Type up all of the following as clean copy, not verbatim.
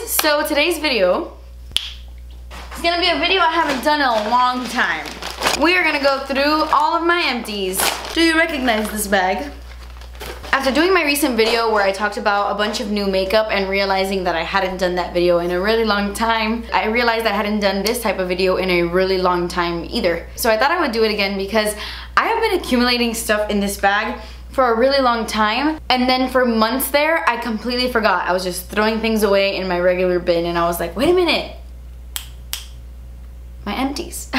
guys, so today's video is gonna be a video I haven't done in a long time. We are gonna go through all of my empties. Do you recognize this bag? After doing my recent video where I talked about a bunch of new makeup and realizing that I hadn't done that video in a really long time, I realized I hadn't done this type of video in a really long time either. So I thought I would do it again because I have been accumulating stuff in this bag for a really long time, and then for months there I completely forgot. I was just throwing things away in my regular bin and I was like, wait a minute, my empties.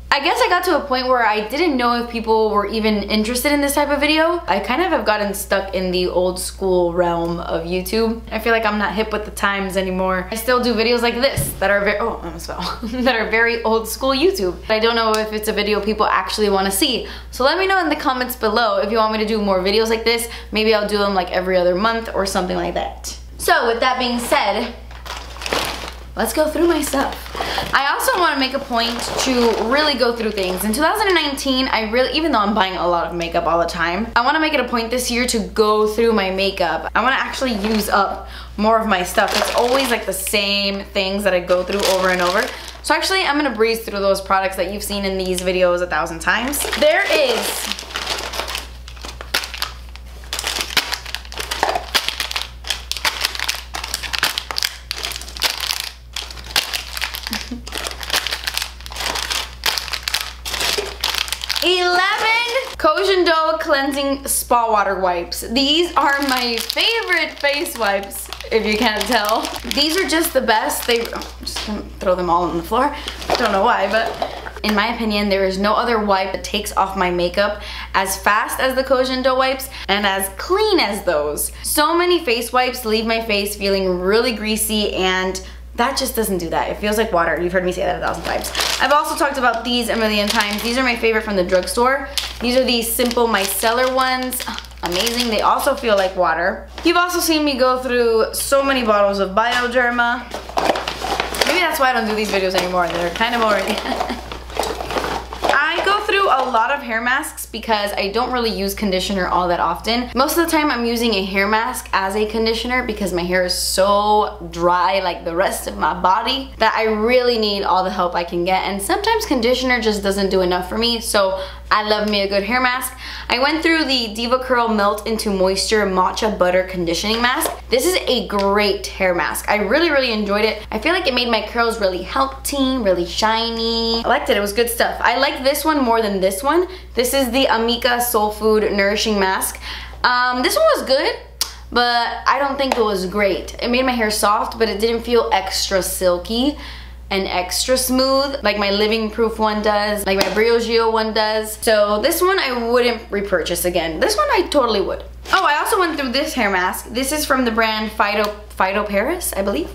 I guess I got to a point where I didn't know if people were even interested in this type of video. I kind of have gotten stuck in the old school realm of YouTube. I feel like I'm not hip with the times anymore. I still do videos like this that are very, oh, I almost fell, that are very old school YouTube. I don't know if it's a video people actually want to see. So let me know in the comments below if you want me to do more videos like this. Maybe I'll do them like every other month or something like that. So with that being said, let's go through my stuff. I also want to make a point to really go through things. In 2019, even though I'm buying a lot of makeup all the time, I want to make it a point this year to go through my makeup. I want to actually use up more of my stuff. It's always like the same things that I go through over and over. So actually, I'm going to breeze through those products that you've seen in these videos 1,000 times. There is cleansing spa water wipes. These are my favorite face wipes, if you can't tell. These are just the best. I'm just gonna throw them all on the floor. Don't know why, but in my opinion, there is no other wipe that takes off my makeup as fast as the Cogendo wipes and as clean as those. So many face wipes leave my face feeling really greasy, and that just doesn't do that. It feels like water. You've heard me say that 1,000 times. I've also talked about these a million times. These are my favorite from the drugstore. These are these simple micellar ones. Amazing. They also feel like water. You've also seen me go through so many bottles of Bioderma. Maybe that's why I don't do these videos anymore. They're kind of boring. I go through a lot of hair masks because I don't really use conditioner all that often. Most of the time I'm using a hair mask as a conditioner because my hair is so dry like the rest of my body that I really need all the help I can get, and sometimes conditioner just doesn't do enough for me, so I love me a good hair mask. I went through the DevaCurl Melt into Moisture Matcha Butter Conditioning Mask. This is a great hair mask. I really enjoyed it. I feel like it made my curls really healthy, really shiny. I liked it. It was good stuff. I like this one more than this one. This is the Amika Soul Food Nourishing Mask. This one was good, but I don't think it was great. It made my hair soft, but it didn't feel extra silky and extra smooth like my Living Proof one does, like my Briogeo one does. So this one I wouldn't repurchase again. This one I totally would. Oh, I also went through this hair mask. This is from the brand PhytoParis, I believe.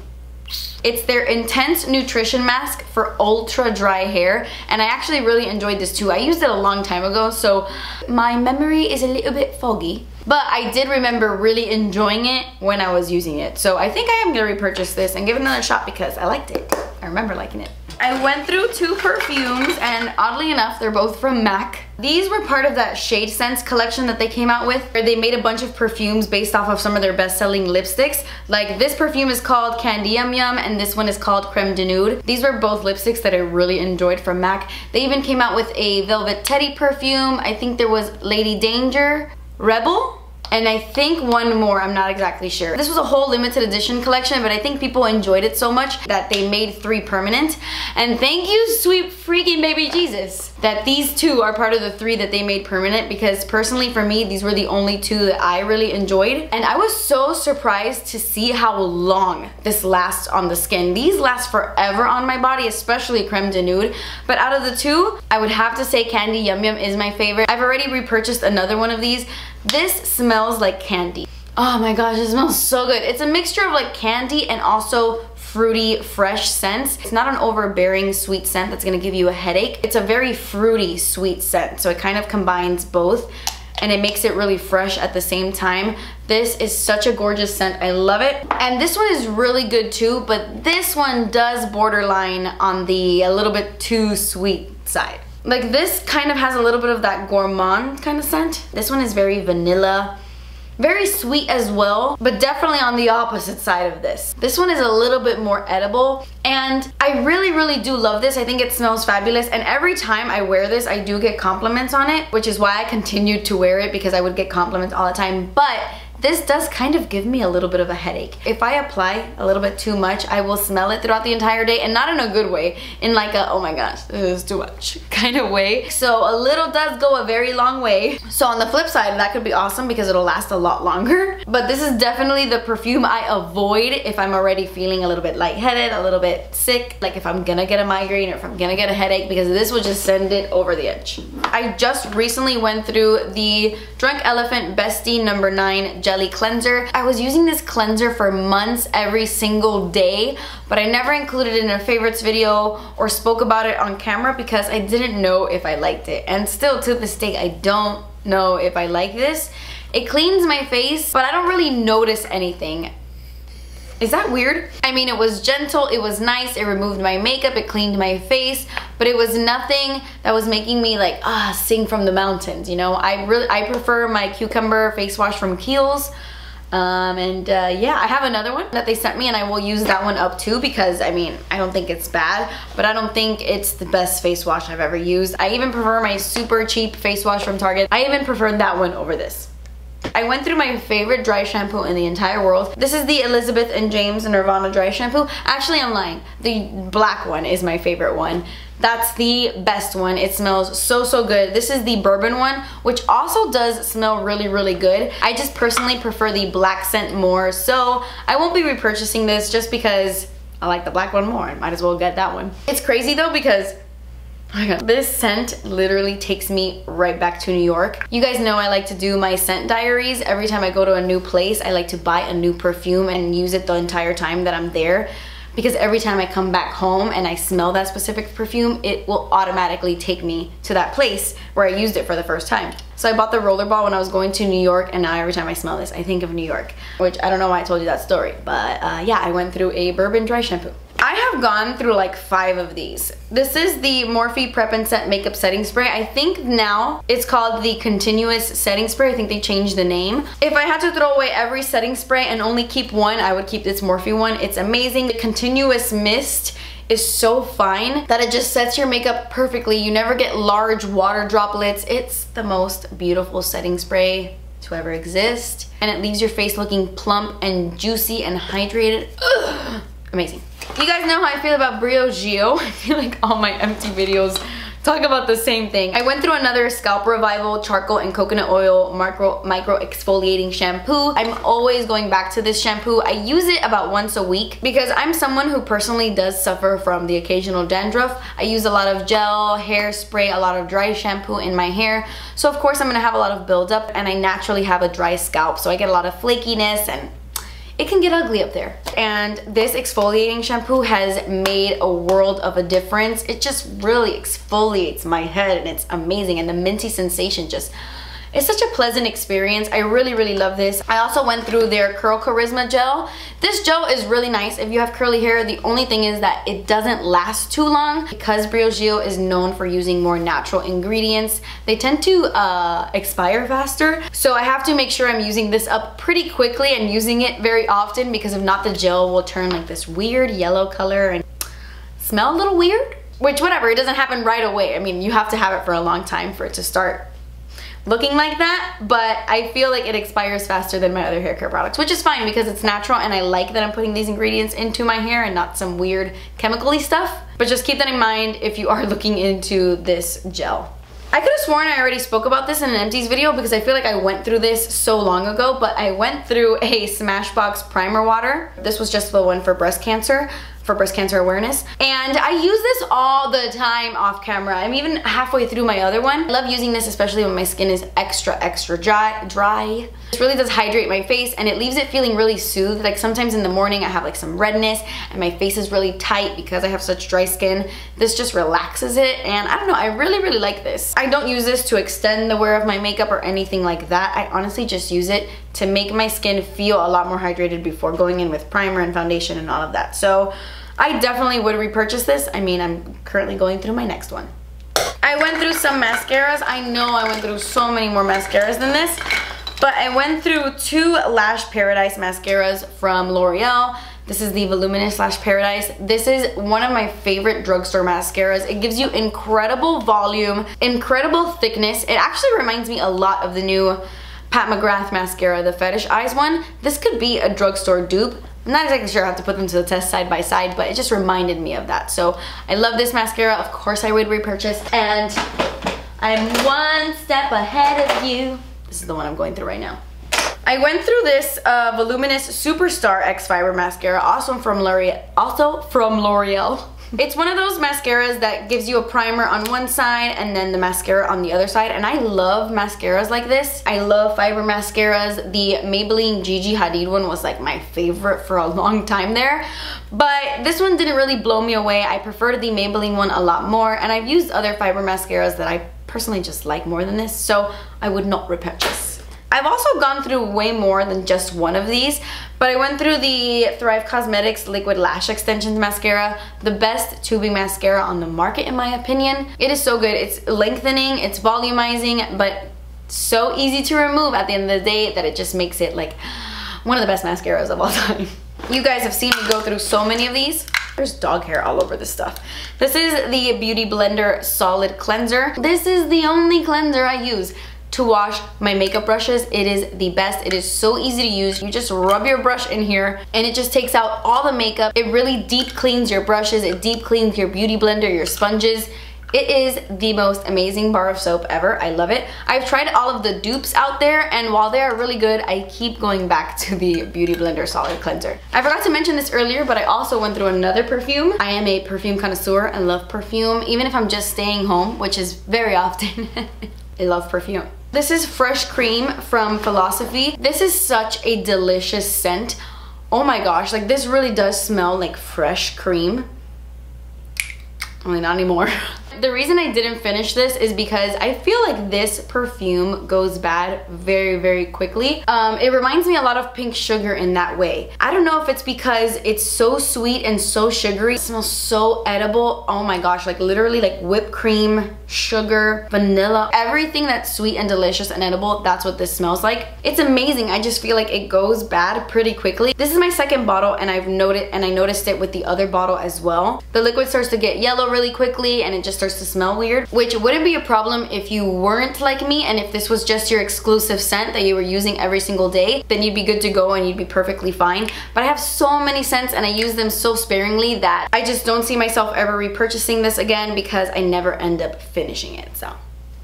It's their Intense Nutrition Mask for ultra dry hair, and I actually really enjoyed this too. I used it a long time ago, so my memory is a little bit foggy, but I did remember really enjoying it when I was using it. So I think I am gonna repurchase this and give it another shot because I liked it. I remember liking it. I went through 2 perfumes, and oddly enough, they're both from MAC. These were part of that Shade Sense collection that they came out with, where they made a bunch of perfumes based off of some of their best-selling lipsticks. Like this perfume is called Candy Yum Yum, and this one is called Creme de Nude. These were both lipsticks that I really enjoyed from MAC. They even came out with a Velvet Teddy perfume. I think there was Lady Danger, Rebel, and I think one more, I'm not exactly sure. This was a whole limited edition collection, but I think people enjoyed it so much that they made 3 permanent. And thank you, sweet freaking baby Jesus, that these 2 are part of the 3 that they made permanent, because personally for me, these were the only 2 that I really enjoyed. And I was so surprised to see how long this lasts on the skin. These last forever on my body, especially Creme de Nude. But out of the 2, I would have to say Candy Yum Yum is my favorite. I've already repurchased another one of these. This smells like candy. Oh my gosh, it smells so good. It's a mixture of like candy and also fruity, fresh scents. It's not an overbearing sweet scent that's gonna give you a headache. It's a very fruity, sweet scent. So it kind of combines both, and it makes it really fresh at the same time. This is such a gorgeous scent. I love it. And this one is really good too, but this one does borderline on the a little bit too sweet side. Like this kind of has a little bit of that gourmand kind of scent. This one is very vanilla, Very sweet as well, but definitely on the opposite side of this. This one is a little bit more edible, and I really do love this. I think it smells fabulous, and every time I wear this, I do get compliments on it, which is why I continued to wear it, because I would get compliments all the time. But this does kind of give me a little bit of a headache. If I apply a little bit too much, I will smell it throughout the entire day, and not in a good way, in like a, oh my gosh, this is too much kind of way. So a little does go a very long way. So on the flip side, that could be awesome because it'll last a lot longer. But this is definitely the perfume I avoid if I'm already feeling a little bit lightheaded, a little bit sick, like if I'm gonna get a migraine or if I'm gonna get a headache, because this will just send it over the edge. I just recently went through the Drunk Elephant Bestie No. 9 Jelly Cleanser. I was using this cleanser for months every single day, but I never included it in a favorites video or spoke about it on camera because I didn't know if I liked it. And still to this day, I don't know if I like this. It cleans my face, but I don't really notice anything. Is that weird? I mean, it was gentle, it was nice, it removed my makeup, it cleaned my face, but it was nothing that was making me like, sing from the mountains, you know? I prefer my cucumber face wash from Kiehl's. Yeah, I have another one that they sent me, and I will use that one up too, because I mean, I don't think it's bad, but I don't think it's the best face wash I've ever used. I even prefer my super cheap face wash from Target. I even prefer that one over this. I went through my favorite dry shampoo in the entire world. This is the Elizabeth and James Nirvana dry shampoo. Actually, I'm lying. The black one is my favorite one. That's the best one. It smells so good. This is the Bourbon one, which also does smell really good. I just personally prefer the black scent more, so I won't be repurchasing this just because I like the black one more. I might as well get that one. It's crazy though, because oh my god, this scent literally takes me right back to New York. You guys know I like to do my scent diaries. Every time I go to a new place, I like to buy a new perfume and use it the entire time that I'm there. Because every time I come back home and I smell that specific perfume, it will automatically take me to that place where I used it for the first time. So I bought the rollerball when I was going to New York, and now every time I smell this, I think of New York. Which I don't know why I told you that story, but yeah, I went through a Bourbon dry shampoo. I have gone through like 5 of these. This is the Morphe Preppin Set Makeup Setting Spray. I think now it's called the Continuous Setting Spray. I think they changed the name. If I had to throw away every setting spray and only keep one, I would keep this Morphe one. It's amazing. The Continuous Mist is so fine that it just sets your makeup perfectly. You never get large water droplets. It's the most beautiful setting spray to ever exist. And it leaves your face looking plump and juicy and hydrated. Ugh. Amazing. You guys know how I feel about Briogeo. I feel like all my empty videos talk about the same thing. I went through another Scalp Revival Charcoal and Coconut Oil Micro Exfoliating Shampoo. I'm always going back to this shampoo. I use it about once a week because I'm someone who personally does suffer from the occasional dandruff. I use a lot of gel, hairspray, a lot of dry shampoo in my hair. So of course I'm gonna have a lot of buildup, and I naturally have a dry scalp, so I get a lot of flakiness and it can get ugly up there. And this exfoliating shampoo has made a world of a difference. It just really exfoliates my head, and it's amazing. And the minty sensation just, it's such a pleasant experience. I really love this. I also went through their Curl Charisma gel. This gel is really nice if you have curly hair. The only thing is that it doesn't last too long because Briogeo is known for using more natural ingredients. They tend to expire faster. So I have to make sure I'm using this up pretty quickly and using it very often, because if not, the gel will turn like this weird yellow color and smell a little weird. Which, whatever, it doesn't happen right away. I mean, you have to have it for a long time for it to start looking like that, but I feel like it expires faster than my other hair care products, which is fine because it's natural, and I like that I'm putting these ingredients into my hair and not some weird chemical-y stuff. But just keep that in mind if you are looking into this gel. I could have sworn I already spoke about this in an Empties video because I feel like I went through this so long ago, but I went through a Smashbox primer water. This was just the one for breast cancer awareness, and I use this all the time off camera. I'm even halfway through my other one. I love using this especially when my skin is extra dry. This really does hydrate my face, and it leaves it feeling really soothed. Like sometimes in the morning I have like some redness and my face is really tight because I have such dry skin. This just relaxes it, and I don't know, I really like this. I don't use this to extend the wear of my makeup or anything like that. I honestly just use it to make my skin feel a lot more hydrated before going in with primer and foundation and all of that. So I definitely would repurchase this. I mean, I'm currently going through my next one. I went through some mascaras. I know I went through so many more mascaras than this, But I went through 2 Lash Paradise mascaras from L'Oreal. This is the Voluminous Lash Paradise. This is one of my favorite drugstore mascaras. It gives you incredible volume, incredible thickness. It actually reminds me a lot of the new Pat McGrath mascara, the Fetish Eyes one. This could be a drugstore dupe. I'm not exactly sure I have to put them to the test side by side, but it just reminded me of that. So I love this mascara. Of course I would repurchase. And I'm one step ahead of you. This is the one I'm going through right now. I went through this Voluminous Superstar X Fibre mascara, also from L'Oreal. It's one of those mascaras that gives you a primer on one side and then the mascara on the other side, and I love mascaras like this. I love fiber mascaras. The Maybelline Gigi Hadid one was like my favorite for a long time there, but this one didn't really blow me away. I preferred the Maybelline one a lot more, and I've used other fiber mascaras that I personally just like more than this, so I would not repurchase. I've also gone through way more than just one of these, but I went through the Thrive Cosmetics Liquid Lash Extensions Mascara, the best tubing mascara on the market in my opinion. It is so good. It's lengthening, it's volumizing, but so easy to remove at the end of the day that it just makes it like one of the best mascaras of all time. You guys have seen me go through so many of these. There's dog hair all over this stuff. This is the Beauty Blender Solid Cleanser. This is the only cleanser I use to wash my makeup brushes. It is the best. It is so easy to use. You just rub your brush in here and it just takes out all the makeup. It really deep cleans your brushes. It deep cleans your beauty blender, your sponges. It is the most amazing bar of soap ever. I love it. I've tried all of the dupes out there, and while they are really good, I keep going back to the Beauty Blender Solid Cleanser. I forgot to mention this earlier, but I also went through another perfume. I am a perfume connoisseur. I love perfume, even if I'm just staying home, which is very often. I love perfume. This is Fresh Cream from Philosophy. This is such a delicious scent. Oh my gosh, like this really does smell like fresh cream. Only not anymore. The reason I didn't finish this is because I feel like this perfume goes bad very, very quickly. It reminds me a lot of Pink Sugar in that way. I don't know if it's because it's so sweet and so sugary. It smells so edible. Oh my gosh, like literally like whipped cream, sugar, vanilla, everything that's sweet and delicious and edible, that's what this smells like. It's amazing. I just feel like it goes bad pretty quickly. This is my second bottle, and I noticed it with the other bottle as well. The liquid starts to get yellow really quickly and it just starts to smell weird, which wouldn't be a problem if you weren't like me and if this was just your exclusive scent that you were using every single day. Then you'd be good to go and you'd be perfectly fine. But I have so many scents and I use them so sparingly that I just don't see myself ever repurchasing this again because I never end up finishing it. So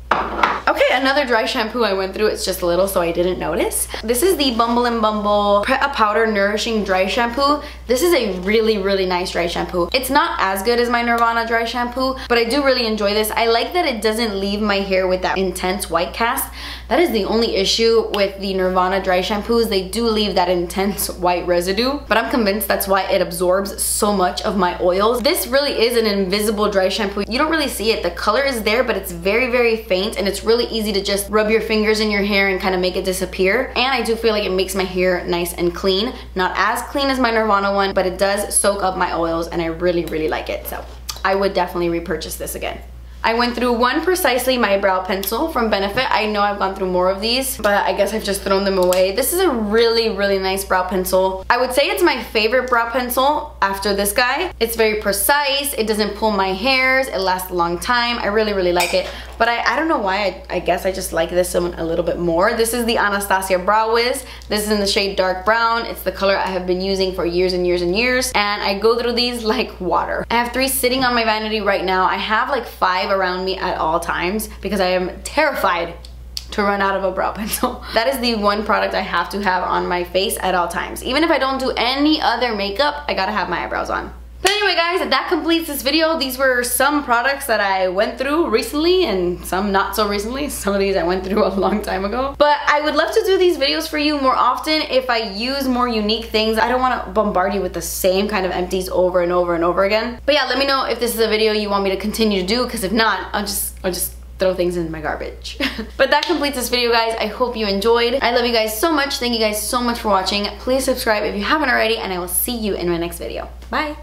okay, another dry shampoo I went through. It's just a little, so I didn't notice. This is the Bumble and Bumble Pret a Powder Nourishing Dry Shampoo. This is a really, really nice dry shampoo. It's not as good as my Nirvana dry shampoo, but I do really enjoy this. I like that it doesn't leave my hair with that intense white cast. That is the only issue with the Nirvana dry shampoos. They do leave that intense white residue, but I'm convinced that's why it absorbs so much of my oils. This really is an invisible dry shampoo. You don't really see it. The color is there, but it's very, very faint, and it's really easy to just rub your fingers in your hair and kind of make it disappear. And I do feel like it makes my hair nice and clean. Not as clean as my Nirvana one, but it does soak up my oils and I really, really like it. So I would definitely repurchase this again. I went through one Precisely My Brow Pencil from Benefit. I know I've gone through more of these, but I guess I've just thrown them away. This is a really, really nice brow pencil. I would say it's my favorite brow pencil after this guy. It's very precise. It doesn't pull my hairs. It lasts a long time. I really, really like it. But I don't know why. I guess I just like this one a little bit more. This is the Anastasia Brow Wiz. This is in the shade Dark Brown. It's the color I have been using for years and years and years. And I go through these like water. I have 3 sitting on my vanity right now. I have like 5 around me at all times because I am terrified to run out of a brow pencil. That is the one product I have to have on my face at all times. Even if I don't do any other makeup, I gotta have my eyebrows on. But anyway guys, that completes this video. These were some products that I went through recently and some not so recently. Some of these I went through a long time ago. But I would love to do these videos for you more often if I use more unique things. I don't want to bombard you with the same kind of empties over and over and over again. But yeah, let me know if this is a video you want me to continue to do, because if not, I'll just throw things in my garbage. But that completes this video guys. I hope you enjoyed. I love you guys so much. Thank you guys so much for watching. Please subscribe if you haven't already, and I will see you in my next video. Bye.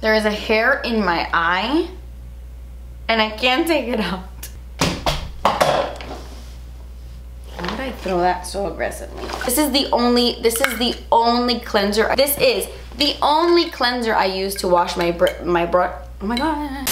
There is a hair in my eye. and I can't take it out. Why would I throw that so aggressively? This is the only cleanser. This is the only cleanser I use to wash my oh my god.